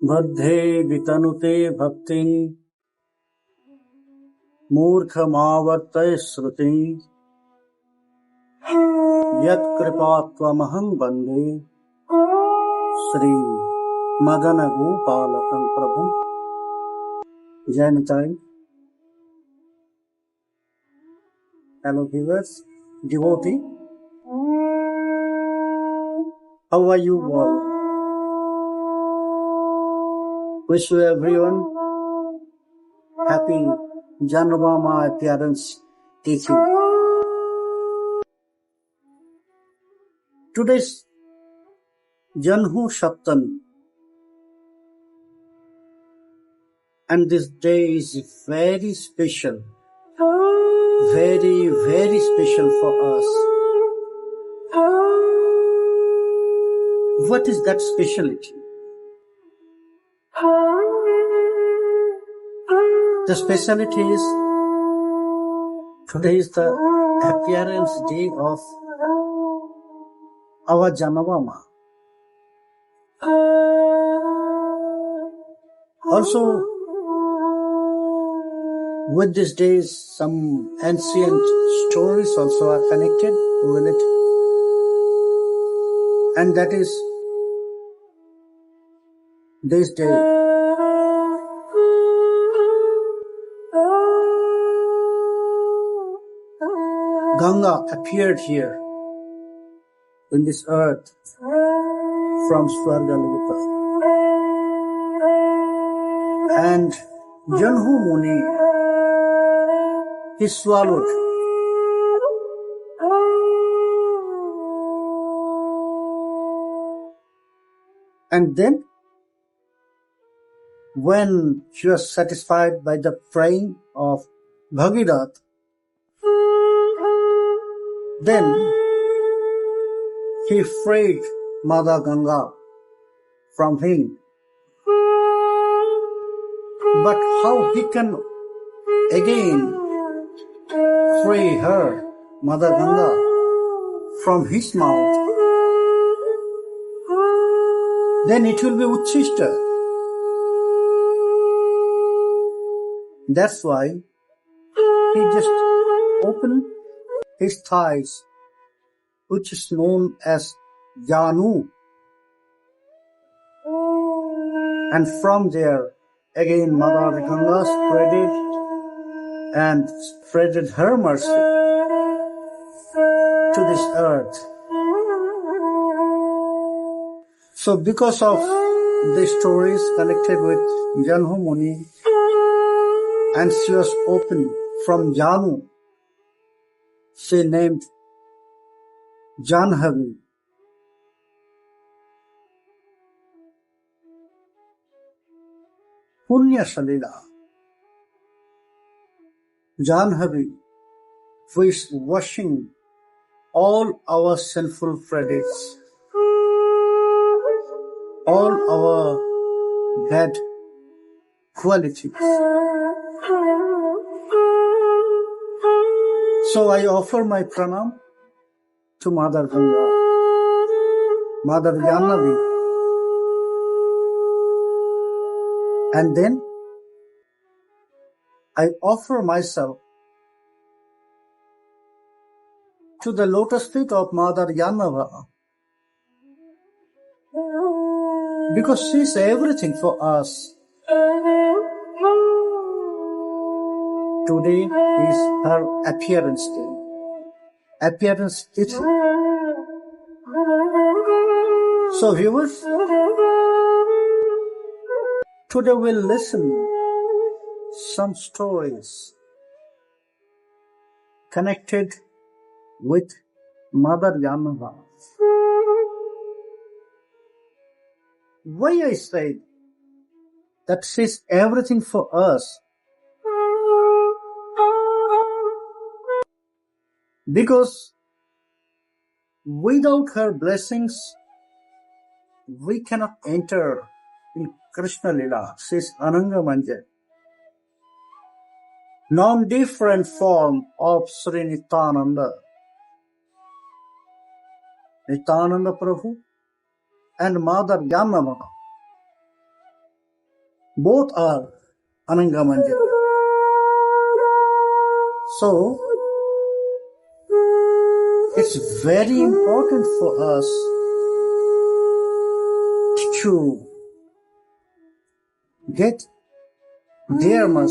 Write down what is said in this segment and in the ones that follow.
बद्धे वितनुते भक्तिं मूर्खमावर्तय श्रुतिं यत्कृपात्वमहं वन्दे श्री मदन गोपालकं प्रभु. Jai Nitāi. Hello viewers, devotee. How are you all? Wish you everyone happy Jāhnavā appearance teaching. Today's Jāhnavā-devī, and this day is very special, very, very special for us. What is that speciality? The speciality is, today is the appearance day of our Jāhnavā. Also, with these days, some ancient stories also are connected with it. And that is, this day, Ganga appeared here in this earth from Swargaloka. And Janhu Muni, he swallowed. And then, when she was satisfied by the praying of Bhagirath, then he freed Mother Ganga from him. But how he can again free her, Mother Ganga, from his mouth? Then it will be Uchishta. That's why he just opened his thighs, which is known as Janu. And from there, again Mother Ganga spreaded her mercy to this earth. So because of the stories connected with Janhu Muni, and she was opened from Janu, she named Jāhnavā. Punya Salila. Jāhnavā, who is washing all our sinful credits, all our bad qualities. So I offer my pranam to Mother Ganga, Mother Jāhnavā. And then I offer myself to the lotus feet of Mother Jāhnavā, because she is everything for us. Today is her appearance day. Appearance tithi. So viewers, today we'll listen some stories connected with Mother Jāhnavā. Why I say that she's everything for us? Because without her blessings, we cannot enter in Krishna Lila. She is Ananga Manja, non-different form of Sri Nitānanda. Nitānanda Prabhu and Mother Jāhnavā Both are Anangamanjana. So, it's very important for us to get their much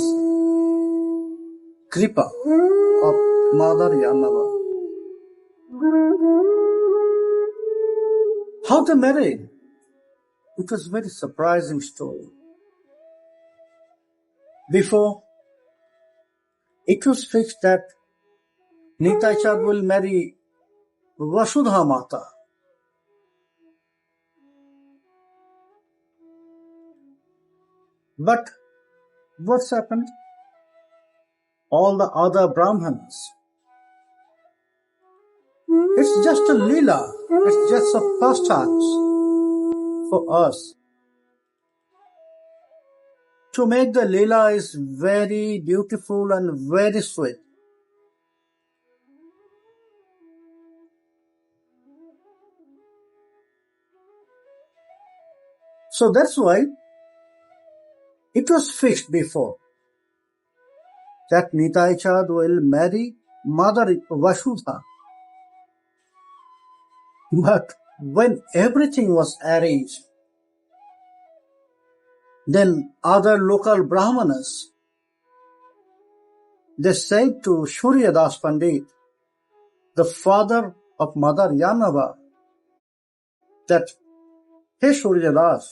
kripa of Mother Jāhnava. How they married? It was a very surprising story. Before, it was fixed that Nitāi-śakti will marry Vasudha Mata. But what's happened? All the other Brahmanas, it's just a lila, it's just a pastimes for us. To make the lila is very beautiful and very sweet. So that's why it was fixed before that Nitāi-śakti will marry Mother Vasudha. But when everything was arranged, then other local Brahmanas, they said to Suryadas Pandit, the father of Mother Jāhnava, that, hey Suryadas,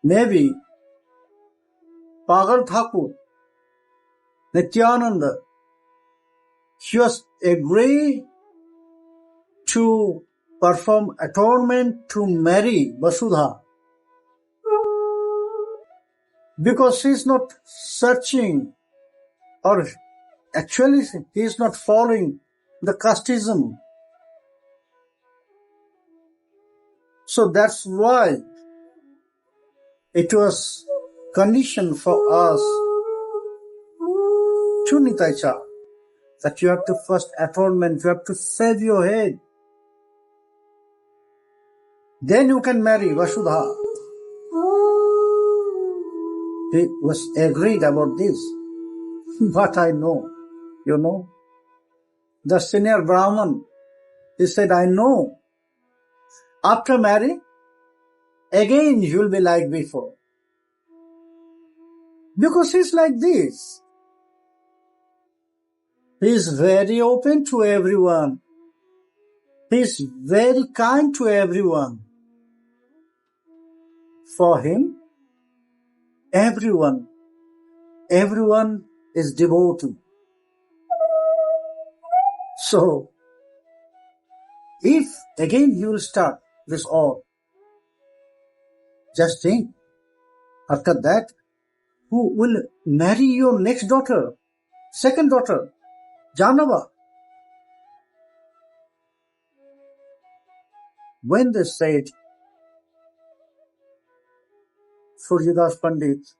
maybe Pagal Thakur, Nityananda, he was agree to perform atonement to marry Vasudha, because he is not searching, or actually he is not following the casteism. So that's why it was conditioned for us to Nitāi-śakti that you have to first atonement, you have to shave your head. Then you can marry Vasudha. He was agreed about this. But I know, the senior Brahman, he said, I know. After marrying, again you will be like before. Because he's like this. He is very open to everyone. He is very kind to everyone. For him, everyone is devoted. So, if again you will start this all, just think, after that, who will marry your next daughter, second daughter, Jāhnava? When they said, Suryadas Pandit,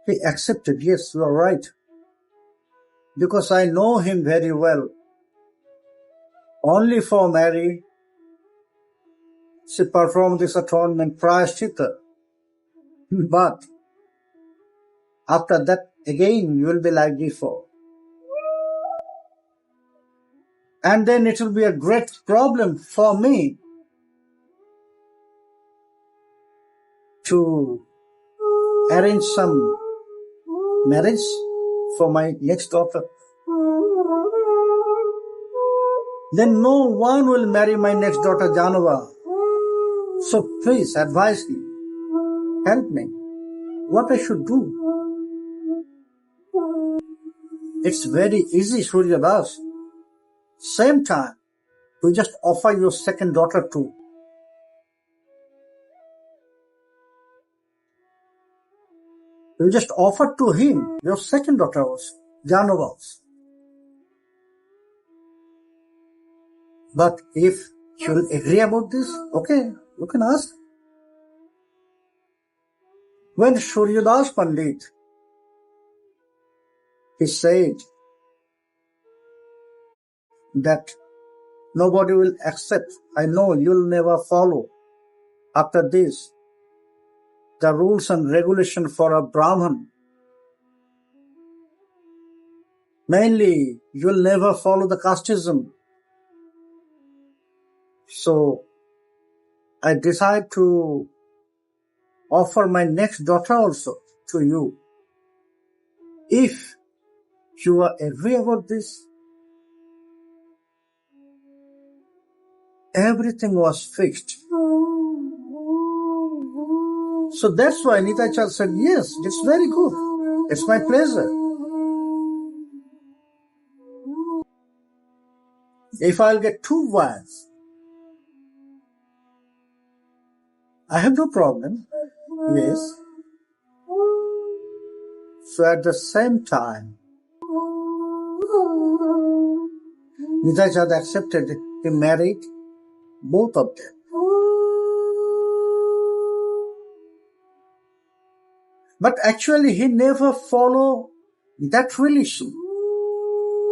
he accepted, yes, you are right, because I know him very well. Only for Mary, she performed this atonement prayaschitta. But after that, again, you will be like before. And then it will be a great problem for me to arrange some marriage for my next daughter. Then no one will marry my next daughter Jāhnava. So please advise me, help me, what I should do. It's very easy, Suryadas. Same time, you just offer your second daughter too. You just offer to him your second daughter also, Jāhnava. But if she will agree about this, okay, you can ask. When Suryadas Pandit, he said that nobody will accept, I know you'll never follow. After this, the rules and regulation for a Brahman. Mainly, you will never follow the casteism. So, I decide to offer my next daughter also to you. If you are agree about this, everything was fixed. So that's why Nitāi said, yes, it's very good. It's my pleasure. If I'll get 2 wives, I have no problem. Yes. So at the same time, Nitāi accepted it. He married both of them. But actually he never followed that relation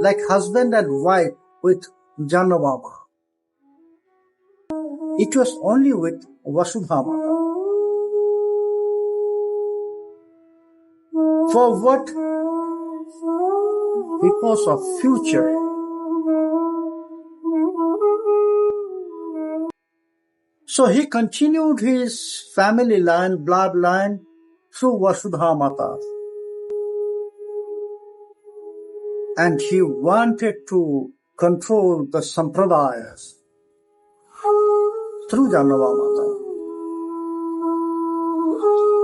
like husband and wife with Jāhnavā. It was only with Vasudhama. For what? Because of future. So he continued his family line, bloodline through Vasudha Mata. And he wanted to control the sampradayas through Jāhnavā Mata.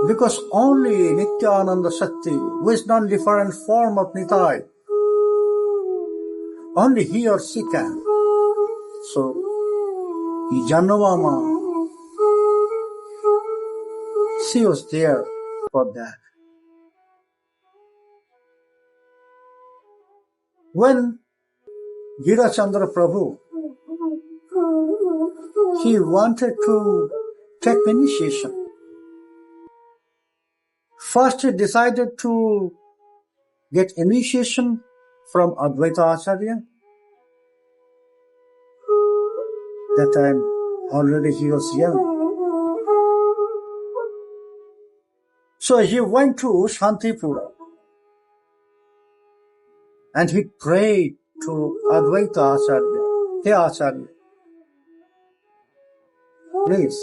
Because only Nityananda-śakti, who is non-different form of Nitāi, only he or she can. So, Jāhnavā Ma, she was there for that. When Girachandra Prabhu, he wanted to take initiation. First he decided to get initiation from Advaita Acharya. That time already he was young. So he went to Shantipura and he prayed to Advaita Acharya. Hey Acharya, please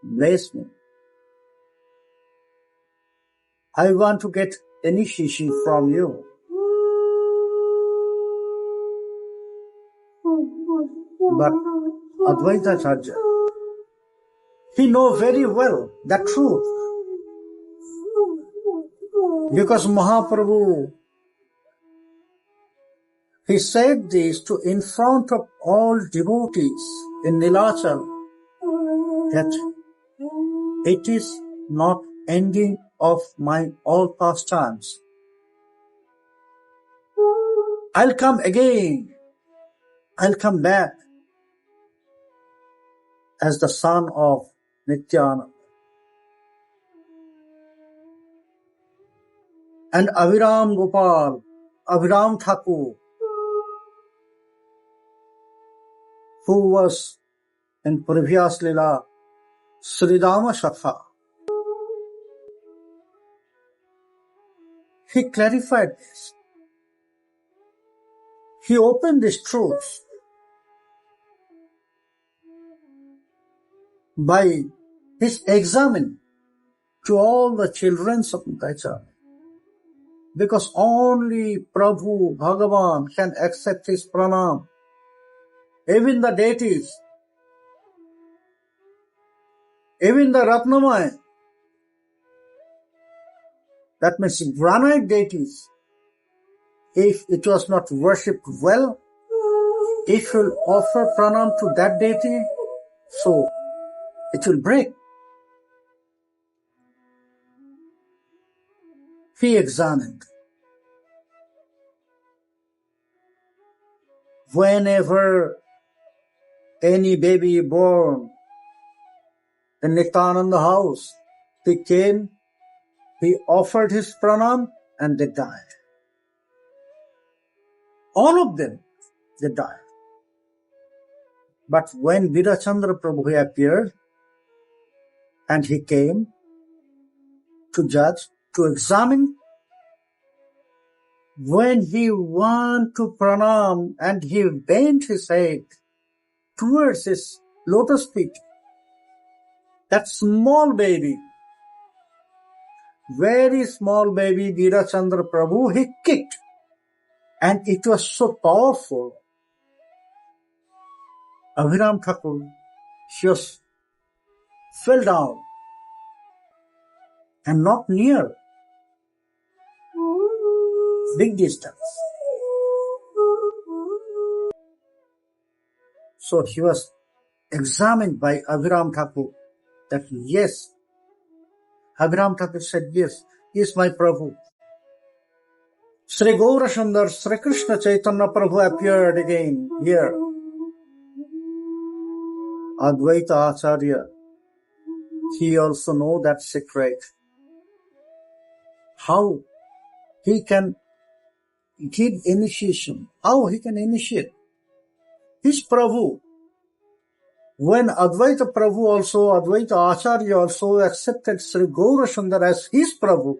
bless me. I want to get initiation from you. But Advaita Acharya, he knows very well the truth. Because Mahaprabhu, he said this to in front of all devotees in Nilachal, that it is not ending of my all pastimes. I'll come again. I'll come back as the son of Nityananda. And Abhiram Gopal, Abhiram Thakur, who was in previous Lila, Sridama Shakha, he clarified this. He opened this truth by his examine to all the children of Nitāi. Because only Prabhu, Bhagavan can accept his pranam. Even the deities, even the Ratnamaya, that means granite deities, if it was not worshipped well, if you offer pranam to that deity, so it will break. He examined. Whenever any baby born in Nityananda house, he came, he offered his pranam and they died. All of them, they died. But when Girachandra Prabhu appeared, And he came to judge, to examine. When he went to pranam and he bent his head towards his lotus feet, that small baby, very small baby, Veerachandra Prabhu, he kicked. And it was so powerful. Abhiram Thakur just fell down and not near, big distance. So he was examined by Abhiram Thakur that yes, Abhiram Thakur said, yes, he is my Prabhu. Sri Gaura Sundar, Sri Krishna Chaitanya Prabhu appeared again here. Advaita Acharya, he also know that secret. How he can give initiation, how he can initiate his Prabhu. When Advaita Prabhu also, Advaita Acharya also accepted Sri Gaura Sundar as his Prabhu.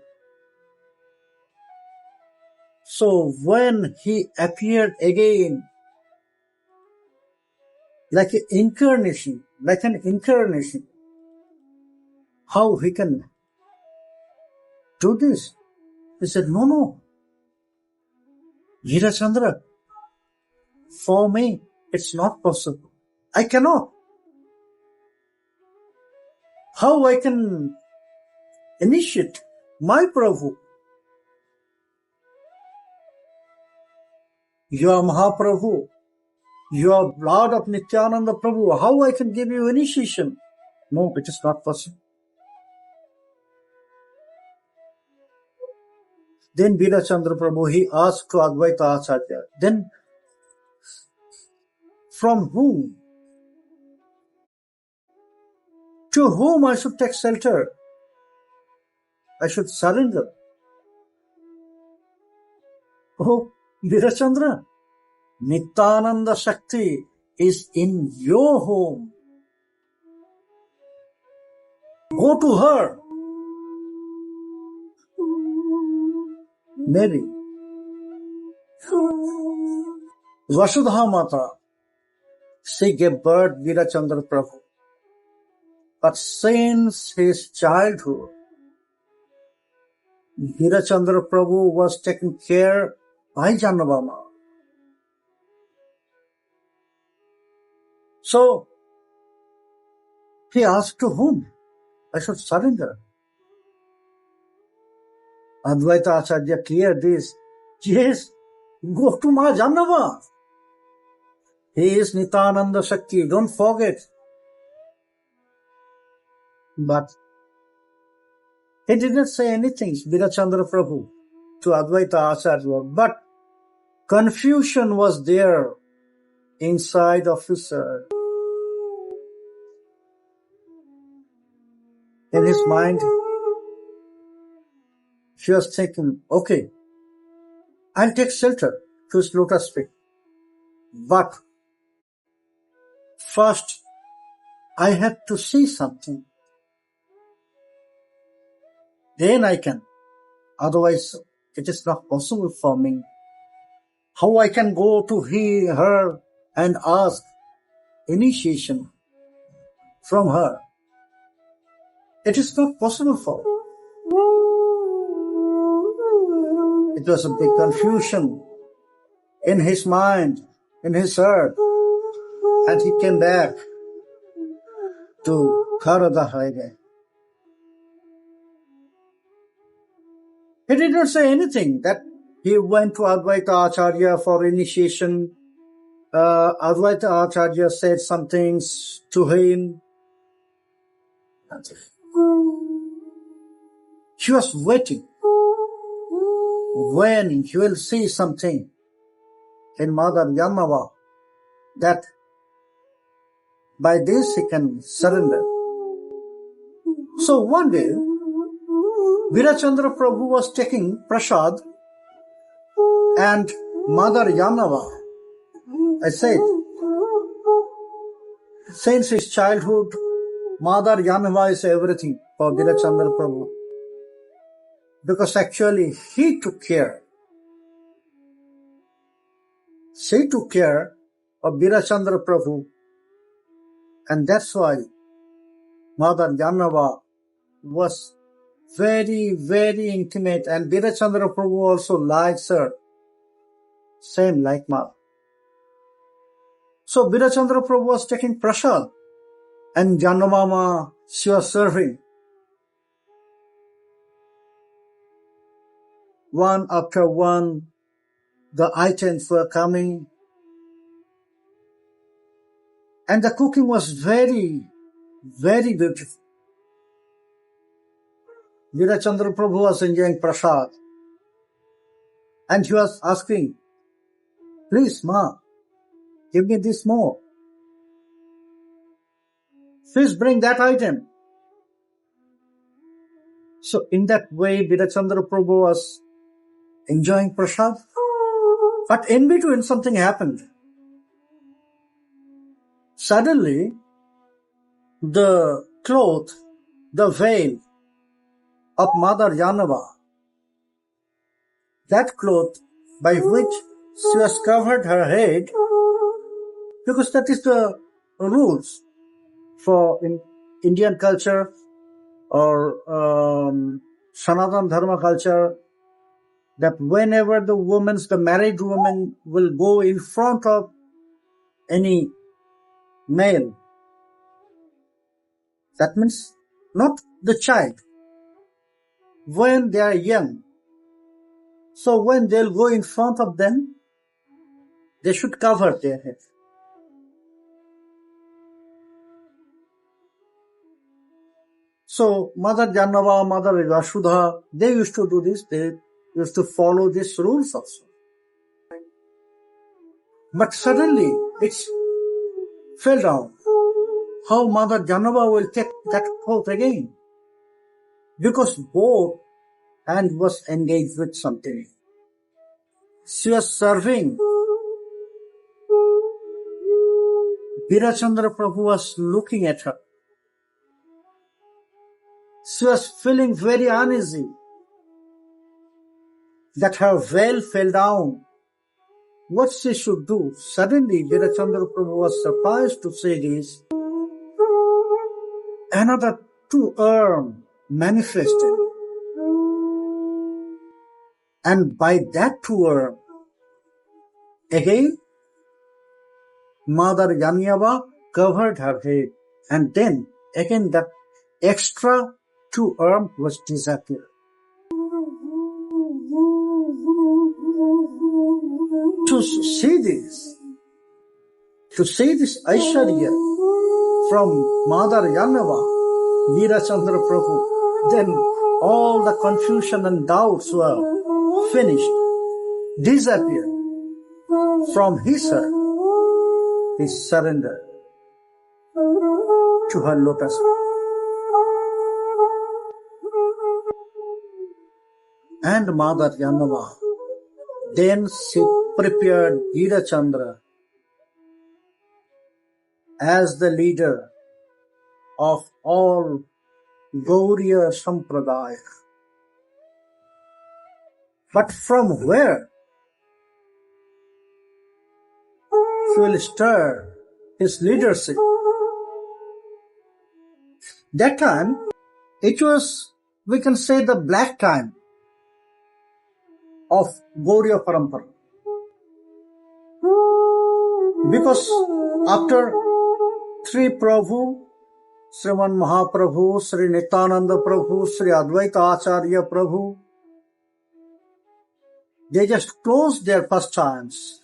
So when he appeared again, like an incarnation, how he can do this? He said, no, Veerachandra, for me, it's not possible. I cannot. How I can initiate my Prabhu? You are Mahaprabhu. You are Lord of Nityananda Prabhu. How I can give you initiation? No, it is not possible. Then Veerachandra Prabhu, he asked to Advaita Acharya, then from whom? To whom I should take shelter? I should surrender. Oh, Veerachandra, Nitāi-śakti is in your home. Go to her. Mary, Vasudha Mata, she gave birth Veerachandra Prabhu. But since his childhood, Veerachandra Prabhu was taken care by Jāhnavā. So, he asked to whom I should surrender. Advaita Acharya cleared this. Yes, go to Ma Jāhnavā. He is Nitāi-śakti, don't forget. But he did not say anything, Veerachandra Prabhu, to Advaita Acharya. But confusion was there inside of his heart. In his mind, he was thinking, okay, I'll take shelter to his lotus feet. But first, I have to see something. Then I can. Otherwise, it is not possible for me. How I can go to her and ask initiation from her? It is not possible for me. It was a big confusion in his mind, in his heart. And he came back to Gauḍīya again. He did not say anything that he went to Advaita Acharya for initiation. Advaita Acharya said some things to him. He was waiting when he will see something in Mother Jāhnavā, that by this he can surrender. So one day, Veerachandra Prabhu was taking prasad and Mother Jāhnavā, I said, since his childhood, Mother Jāhnava is everything for Birachandra Prabhu. Because actually he took care. She took care of Birachandra Prabhu, and that's why Mother Jāhnava was very, very intimate, and Birachandra Prabhu also likes her, same like Mother. So Birachandra Prabhu was taking prasad, and Jāhnava, she was serving. One after one, the items were coming, and the cooking was very, very beautiful. Birachandra Prabhu was enjoying prasad, and he was asking, please, Ma, give me this more. Please bring that item. So in that way, Birachandra Prabhu was enjoying prasad. But in between, something happened. Suddenly, the cloth, the veil of Mother Jāhnava, that cloth by which she has covered her head, because that is the rules for in Indian culture or Sanatana Dharma culture, that whenever the married woman will go in front of any male, that means not the child, when they are young. So when they'll go in front of them, they should cover their head. So Mother Jāhnava, Mother Yasudha, they used to do this. They used to follow these rules also. But suddenly it fell down. How Mother Jāhnava will take that cloth again? Because both hand was engaged with something. She was serving. Birachandra Prabhu was looking at her. She was feeling very uneasy that her veil fell down. What she should do? Suddenly, Birachandra Prabhu was surprised to say this. Another two arms manifested. And by that two arms, again, Mother Jāhnava covered her head. And then, again, that extra two arms was disappeared. To see this Aishwarya from Mother Jāhnava, Birachandra Prabhu, then all the confusion and doubts were finished, disappeared from his heart. He surrendered to her lotus. And Mother Jāhnava, then she prepared Birachandra as the leader of all Gauḍīya-sampradāya. But from where she will start his leadership? That time, it was, we can say, the black time of Gauḍīya Parampara. Because after Sri Prabhu, Sriman Mahaprabhu, Sri Nityananda Prabhu, Sri Advaita Acharya Prabhu, they just closed their pastimes,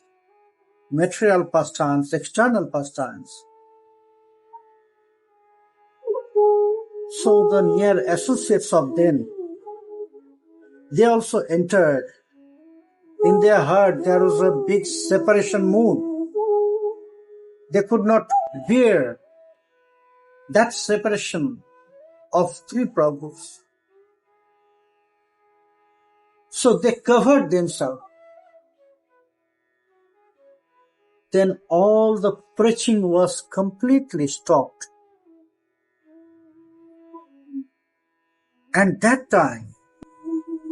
material pastimes, external pastimes. So the near associates of them, they also entered. In their heart there was a big separation mood. They could not bear that separation of three Prabhus. So they covered themselves. Then all the preaching was completely stopped. And that time,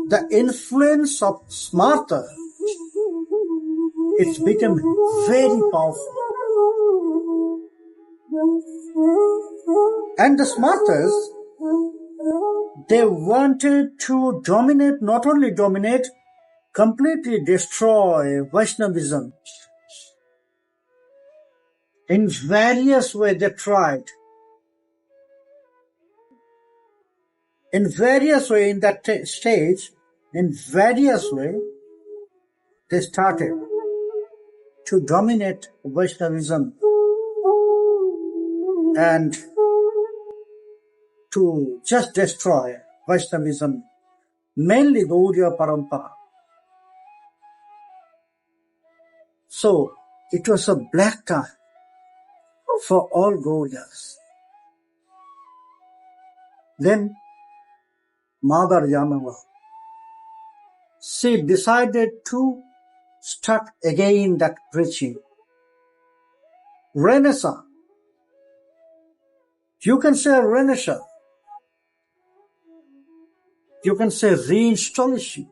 the influence of smarta, it became very powerful. And the smartas, they wanted to dominate, not only dominate, completely destroy Vaishnavism. In various ways they tried. In various ways in that stage, in various ways, they started to dominate Vaishnavism and to just destroy Vaishnavism, mainly Gauḍīya-parampara. So, it was a black time for all Gaudiyas. Then, Mother Jāhnava, she decided to start again that preaching. Renaissance. You can say Renaissance. You can say reinstallation.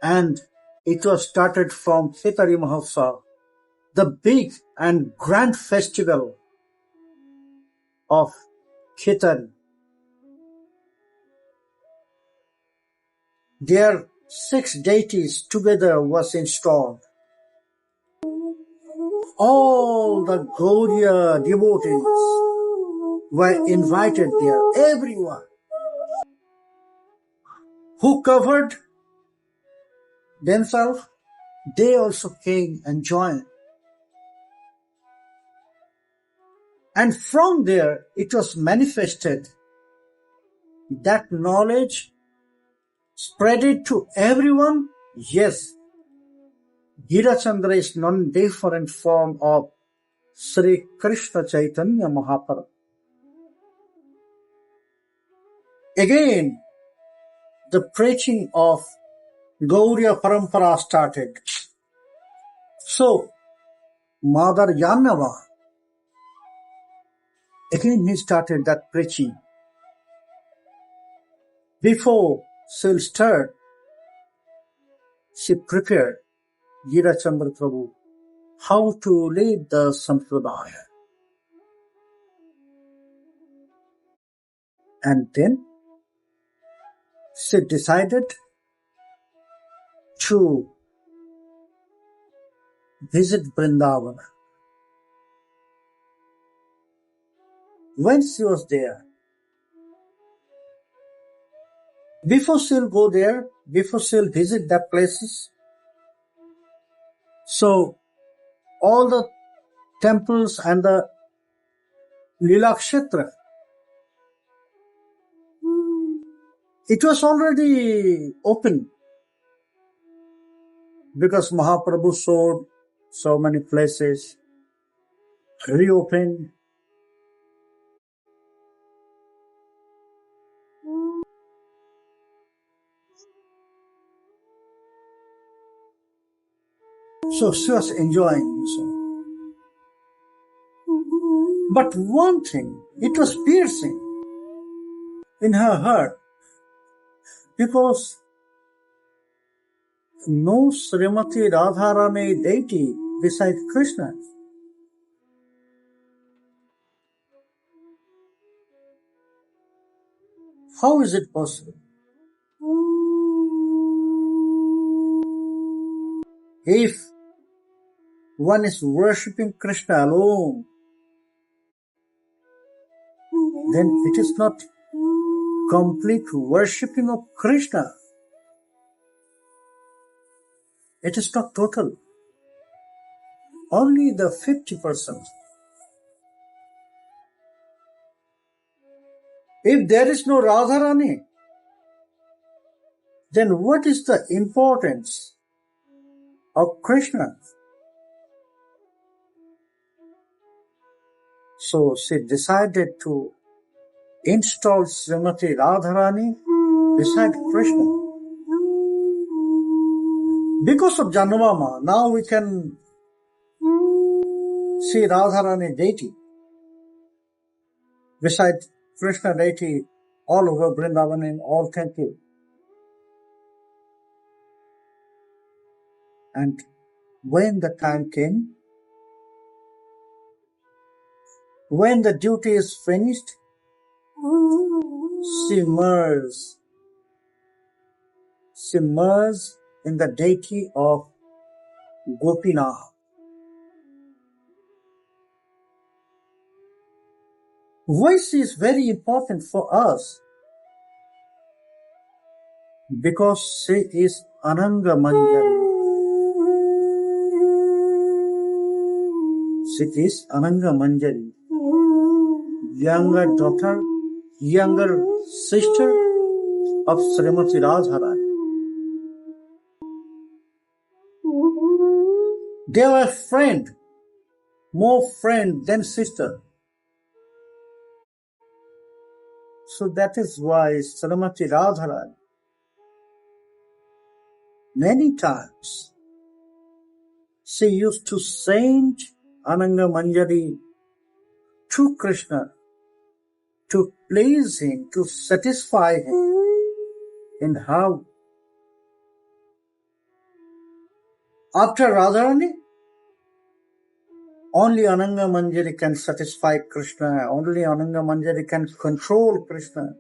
And it was started from Khitari Mahotsav, the big and grand festival of Khitari. Their 6 deities together was installed. All the Gaudiya devotees were invited there, everyone who covered themselves, they also came and joined. And from there, it was manifested that knowledge spread it to everyone. Yes, Gira Chandra is non-different form of Sri Krishna Chaitanya Mahaprabhu. Again, the preaching of Gauḍīya-parampara started. So, Mother Jāhnava, again he started that preaching. Before she'll start, she prepared Gira Chandra Prabhu how to lead the Sampradāya. And then she decided to visit Vrindavana. When she was there, before she'll go there, before she'll visit that places, so all the temples and the Lilakshetra, it was already open because Mahaprabhu showed so many places, reopened. So she was enjoying. But one thing, it was piercing in her heart because no Srimati Radharani deity beside Krishna. How is it possible? If one is worshipping Krishna alone, then it is not complete worshipping of Krishna. It is not total. Only the 50%. If there is no Radharani, then what is the importance of Krishna? So she decided to install Śrīmatī Radharani beside Krishna. Because of Jāhnavā, now we can see Radharani deity beside Krishna deity all over Vrindavan in all temple. And when the time came, when the duty is finished, she merged in the deity of Gopinath. Why she is very important for us? Because she is Ananga Manjari. She is Ananga Manjari, younger daughter, younger sister of Srimati Radharani. They were friend, more friend than sister. So that is why Srimati Radharani many times she used to send Ananga Manjari to Krishna to please him, to satisfy him. And how? After Radharani, only Ananga Manjari can satisfy Krishna, only Ananga Manjari can control Krishna,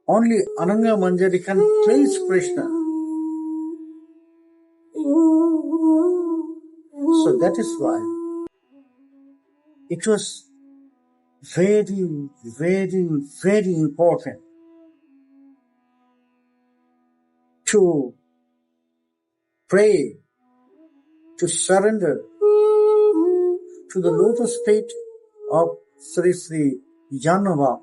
only Ananga Manjari can please Krishna. So that is why it was very, very, very important to pray, to surrender to the lotus feet of Sri Jāhnava.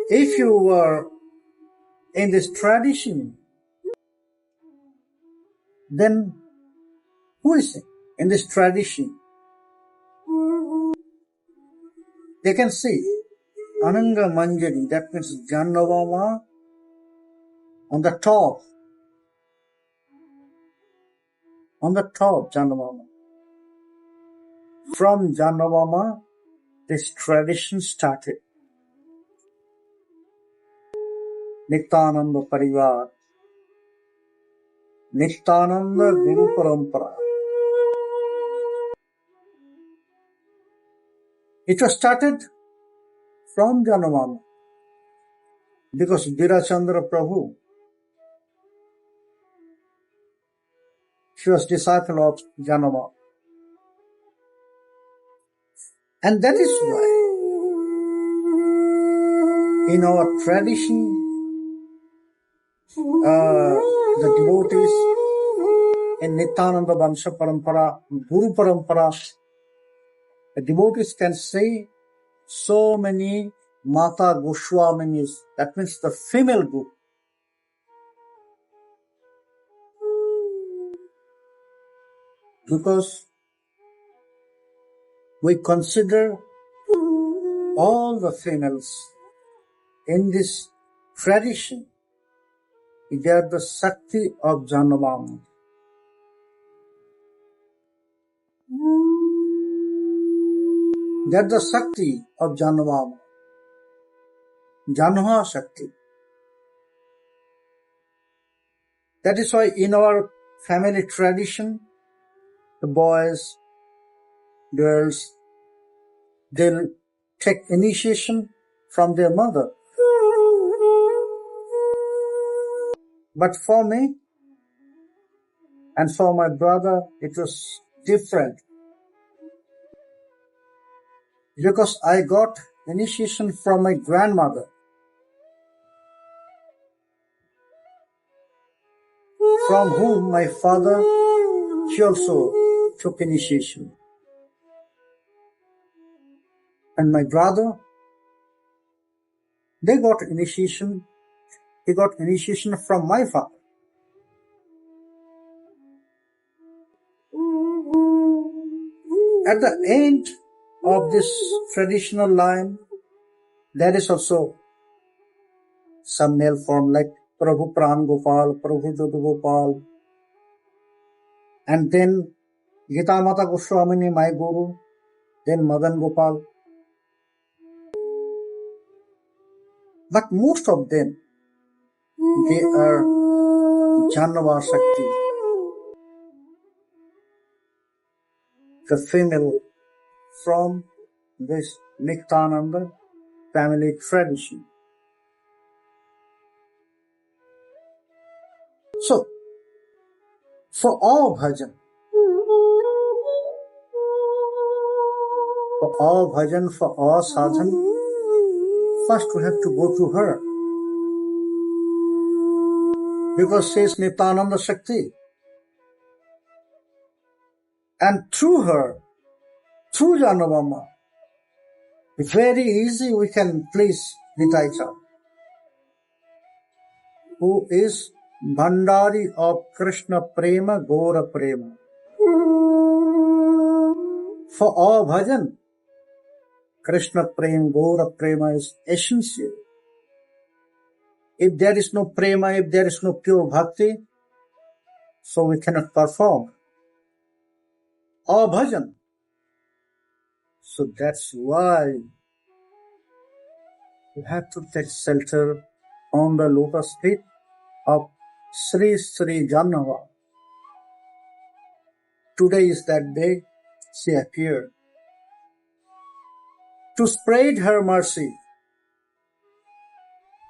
If you were in this tradition, then who is in this tradition? They can see Ananga Manjari, that means Jāhnava on the top. On the top, Jāhnava. From Jāhnava, this tradition started. Nityananda Parivar, Nityananda Guru Parampara. It was started from Jāhnava because Birachandra Prabhu, she was disciple of Jāhnava. And that is why in our tradition, the devotees in Nityananda Vansha Parampara, Guru Parampara, the devotees can say so many Mata Goswaminis, that means the female group. Because we consider all the females in this tradition, they are the Shakti of Jāhnava. They are the Shakti of Jāhnava. Jāhnavā-shakti. That is why in our family tradition, the boys, girls, they'll take initiation from their mother. But for me and for my brother, it was different. Because I got initiation from my grandmother, from whom my father, he also took initiation. And my brother, he got initiation from my father. At the end of this traditional line, there is also some male form like Prabhu Pran Gopal, Prabhu Jyotu Gopal, and then Gita Mata Goswamini, my guru, then Madan Gopal. But most of them, they are Jāhnavā-shakti, the female from this Nityananda family tradition. So, for all bhajan, for all sadhan, first we have to go to her. Because she is Nityananda Shakti. And through her, through Jāhnavā, very easy we can please Nitāi-śakti, who is Bhandari of Krishna Prema, Gora Prema. For all bhajan, Krishna Prema, Gora Prema is essential. If there is no prema, if there is no pure bhakti, so we cannot perform all bhajan. So that's why we have to take shelter on the lotus feet of Sri Jahnava. Today is that day she appeared to spread her mercy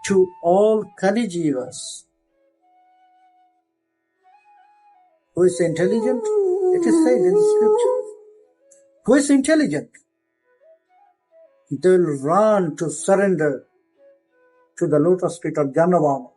to all Kali Jivas. Who is intelligent? It is said in the scripture. Who is intelligent? They will run to surrender to the lotus feet of Jāhnavā.